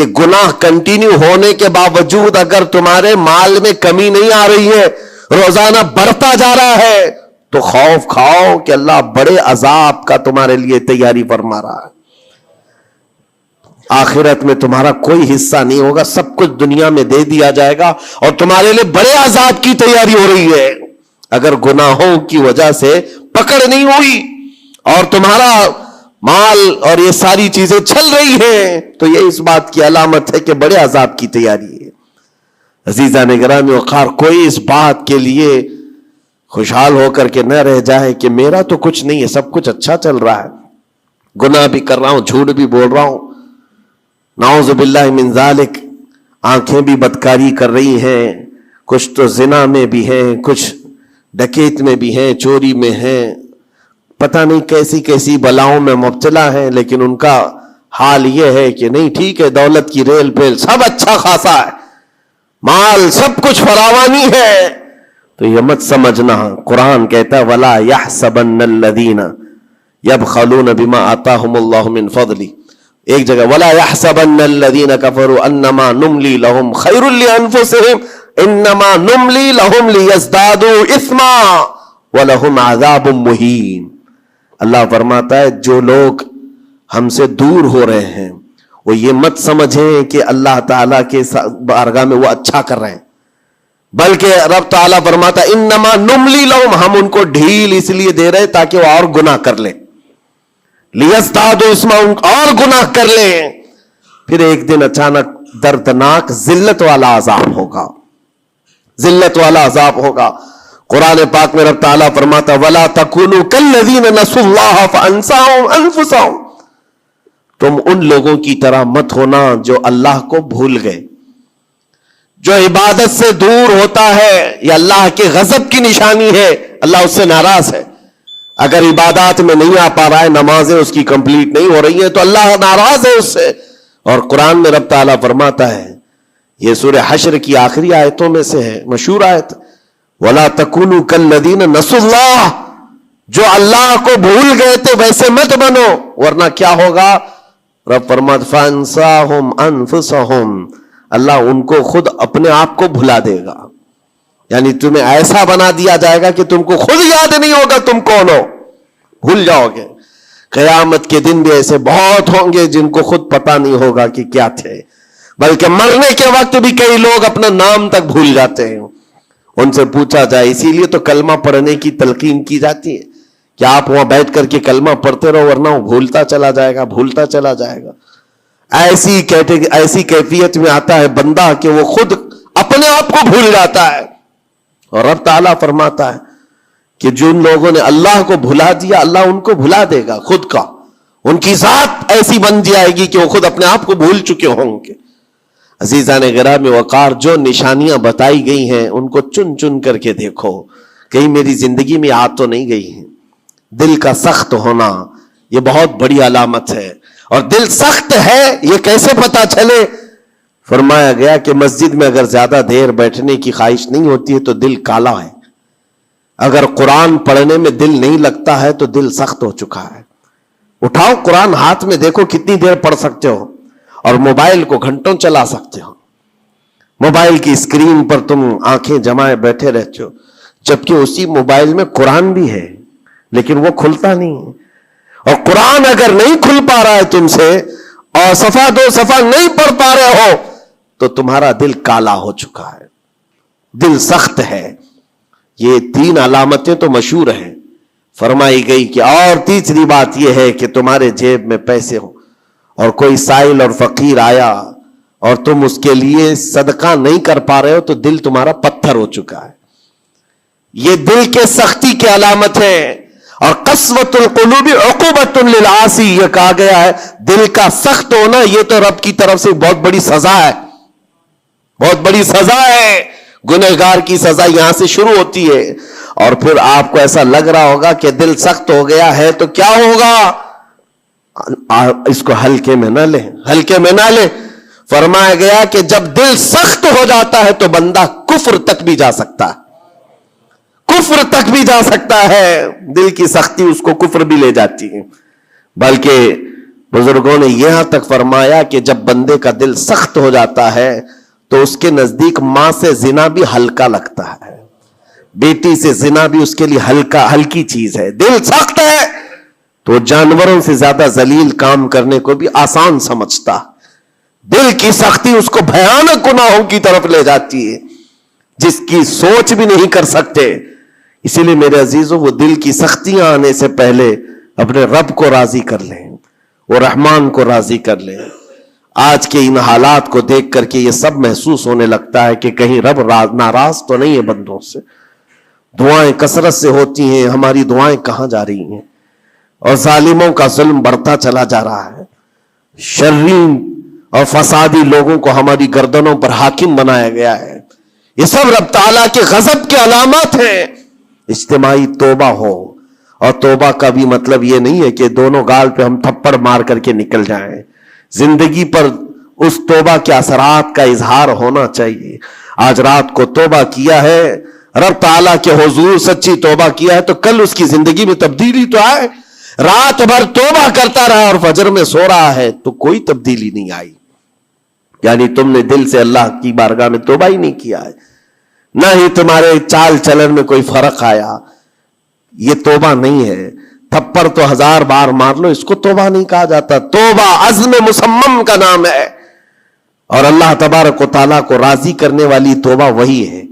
کہ گناہ کنٹینیو ہونے کے باوجود اگر تمہارے مال میں کمی نہیں آ رہی ہے, روزانہ بڑھتا جا رہا ہے, تو خوف کھاؤ کہ اللہ بڑے عذاب کا تمہارے لیے تیاری فرما رہا ہے. آخرت میں تمہارا کوئی حصہ نہیں ہوگا, سب کچھ دنیا میں دے دیا جائے گا اور تمہارے لیے بڑے عذاب کی تیاری ہو رہی ہے. اگر گناہوں کی وجہ سے پکڑ نہیں ہوئی اور تمہارا مال اور یہ ساری چیزیں چل رہی ہیں, تو یہ اس بات کی علامت ہے کہ بڑے عذاب کی تیاری ہے. عزیزان گرامی وقار, کوئی اس بات کے لیے خوشحال ہو کر کے نہ رہ جائے کہ میرا تو کچھ نہیں ہے, سب کچھ اچھا چل رہا ہے, گناہ بھی کر رہا ہوں, جھوٹ بھی بول رہا ہوں, نعوذ باللہ من ذالک, آنکھیں بھی بدکاری کر رہی ہیں, کچھ تو زنا میں بھی ہیں, کچھ ڈکیت میں بھی ہیں, چوری میں ہیں, پتہ نہیں کیسی کیسی بلاؤں میں مبتلا ہیں, لیکن ان کا حال یہ ہے کہ نہیں ٹھیک ہے, دولت کی ریل پیل سب اچھا خاصا ہے, مال سب کچھ فراوانی ہے. تو یہ مت سمجھنا, قرآن کہتا ہے وَلَا يَحْسَبَنَّ الَّذِينَ يَبْخَلُونَ بِمَا آتَاهُمُ اللَّهُ مِنْ فَضْلِهِ, ایک جگہ وَلَا يَحْسَبَنَّ الَّذِينَ كَفَرُوا أَنَّمَا نُمْلِي لَهُمْ خَيْرٌ لِأَنفُسِهِمْ إِنَّمَا نُمْلِي لَهُمْ لِيَزْدَادُوا إِثْمًا وَلَهُمْ عَذَابٌ مُهِينٌ. اللہ فرماتا ہے جو لوگ ہم سے دور ہو رہے ہیں وہ یہ مت سمجھیں کہ اللہ تعالیٰ کے بارگاہ میں وہ اچھا کر رہے ہیں, بلکہ رب تعالیٰ فرماتا ہے انما نملی لہم, ہم ان کو ڈھیل اس لیے دے رہے تاکہ وہ اور گناہ کر لیں, لیزدادوا اسما, اور گناہ کر لیں. پھر ایک دن اچانک دردناک ذلت والا عذاب ہوگا, ذلت والا عذاب ہوگا. قرآن پاک میں رب تعالیٰ فرماتا وَلَا تَكُونُوا كَالَّذِينَ نَسُوا اللَّهَ فَأَنسَاهُمْ أَنفُسَهُمْ, تم ان لوگوں کی طرح مت ہونا جو اللہ کو بھول گئے. جو عبادت سے دور ہوتا ہے یہ اللہ کے غضب کی نشانی ہے, اللہ اس سے ناراض ہے. اگر عبادات میں نہیں آ پا رہا ہے, نمازیں اس کی کمپلیٹ نہیں ہو رہی ہیں, تو اللہ ناراض ہے اس سے. اور قرآن میں رب تعالیٰ فرماتا ہے, یہ سورہ حشر کی آخری آیتوں میں سے ہے, مشہور آیت, وَلَا تَكُونُوا كَالَّذِينَ نَسُوا اللَّهَ, جو اللہ کو بھول گئے تھے ویسے مت بنو, ورنہ کیا ہوگا. رب فرماتا فَأَنسَاهُمْ أَنفُسَهُمْ, اللہ ان کو خود اپنے آپ کو بھلا دے گا. یعنی تمہیں ایسا بنا دیا جائے گا کہ تم کو خود یاد نہیں ہوگا تم کون ہو, بھول جاؤ گے. قیامت کے دن بھی ایسے بہت ہوں گے جن کو خود پتا نہیں ہوگا کہ کیا تھے, بلکہ مرنے کے وقت بھی کئی لوگ اپنا نام تک بھول جاتے ہیں. ان سے پوچھا جائے, اسی لیے تو کلمہ پڑھنے کی تلقین کی جاتی ہے کہ آپ وہاں بیٹھ کر کے کلمہ پڑھتے رہو, ورنہ وہ بھولتا چلا جائے گا, بھولتا چلا جائے گا. ایسی کیفیت میں آتا ہے بندہ کہ وہ خود اپنے آپ کو بھول جاتا ہے. اور رب تعالیٰ فرماتا ہے کہ جن لوگوں نے اللہ کو بھلا دیا, اللہ ان کو بھلا دے گا خود کا. ان کی ذات ایسی بن جائے گی کہ وہ خود اپنے آپ کو بھول چکے ہوں گے. عزیزان گرامی وقار, جو نشانیاں بتائی گئی ہیں ان کو چن چن کر کے دیکھو, کہیں میری زندگی میں آ تو نہیں گئی ہیں. دل کا سخت ہونا یہ بہت بڑی علامت ہے. اور دل سخت ہے یہ کیسے پتا چلے؟ فرمایا گیا کہ مسجد میں اگر زیادہ دیر بیٹھنے کی خواہش نہیں ہوتی ہے تو دل کالا ہے. اگر قرآن پڑھنے میں دل نہیں لگتا ہے تو دل سخت ہو چکا ہے. اٹھاؤ قرآن ہاتھ میں, دیکھو کتنی دیر پڑھ سکتے ہو, اور موبائل کو گھنٹوں چلا سکتے ہو. موبائل کی اسکرین پر تم آنکھیں جمائے بیٹھے رہتے ہو, جبکہ اسی موبائل میں قرآن بھی ہے لیکن وہ کھلتا نہیں ہے. اور قرآن اگر نہیں کھل پا رہا ہے تم سے, اور صفحہ دو صفحہ نہیں پڑھ پا رہے ہو, تو تمہارا دل کالا ہو چکا ہے, دل سخت ہے. یہ 3 علامتیں تو مشہور ہیں. فرمائی گئی کہ اور تیسری بات یہ ہے کہ تمہارے جیب میں پیسے ہوں اور کوئی سائل اور فقیر آیا اور تم اس کے لیے صدقہ نہیں کر پا رہے ہو تو دل تمہارا پتھر ہو چکا ہے. یہ دل کے سختی کی علامت ہے. اور قسوۃ القلوب عقوبۃ للعاصی, یہ کہا گیا ہے دل کا سخت ہونا یہ تو رب کی طرف سے بہت بڑی سزا ہے, بہت بڑی سزا ہے. گنہگار کی سزا یہاں سے شروع ہوتی ہے. اور پھر آپ کو ایسا لگ رہا ہوگا کہ دل سخت ہو گیا ہے تو کیا ہوگا, اس کو ہلکے میں نہ لیں, ہلکے میں نہ لیں. فرمایا گیا کہ جب دل سخت ہو جاتا ہے تو بندہ کفر تک بھی جا سکتا ہے, کفر تک بھی جا سکتا ہے. دل کی سختی اس کو کفر بھی لے جاتی ہے. بلکہ بزرگوں نے یہاں تک فرمایا کہ جب بندے کا دل سخت ہو جاتا ہے تو اس کے نزدیک ماں سے زنا بھی ہلکا لگتا ہے، بیٹی سے زنا بھی اس کے لیے ہلکی چیز ہے. دل سخت ہے تو جانوروں سے زیادہ ذلیل کام کرنے کو بھی آسان سمجھتا. دل کی سختی اس کو بھیانک گناہوں کی طرف لے جاتی ہے جس کی سوچ بھی نہیں کر سکتے. اسی لیے میرے عزیزوں، وہ دل کی سختیاں آنے سے پہلے اپنے رب کو راضی کر لیں، وہ رحمان کو راضی کر لیں. آج کے ان حالات کو دیکھ کر کے یہ سب محسوس ہونے لگتا ہے کہ کہیں رب ناراض تو نہیں ہے بندوں سے. دعائیں کثرت سے ہوتی ہیں، ہماری دعائیں کہاں جا رہی ہیں؟ اور ظالموں کا ظلم بڑھتا چلا جا رہا ہے. شریر اور فسادی لوگوں کو ہماری گردنوں پر حاکم بنایا گیا ہے. یہ سب رب تعالیٰ کے غضب کے علامات ہیں. اجتماعی توبہ ہو، اور توبہ کا بھی مطلب یہ نہیں ہے کہ دونوں گال پہ ہم تھپڑ مار کر کے نکل جائیں. زندگی پر اس توبہ کے اثرات کا اظہار ہونا چاہیے. آج رات کو توبہ کیا ہے، رب تعالیٰ کے حضور سچی توبہ کیا ہے، تو کل اس کی زندگی میں تبدیلی تو آئے. رات بھر توبہ کرتا رہا اور فجر میں سو رہا ہے تو کوئی تبدیلی نہیں آئی. یعنی تم نے دل سے اللہ کی بارگاہ میں توبہ ہی نہیں کیا ہے، نہ ہی تمہارے چال چلن میں کوئی فرق آیا. یہ توبہ نہیں ہے. تھپڑ تو 1000 بار مار لو، اس کو توبہ نہیں کہا جاتا. توبہ عزم مصمم کا نام ہے، اور اللہ تبارک و تعالیٰ کو راضی کرنے والی توبہ وہی ہے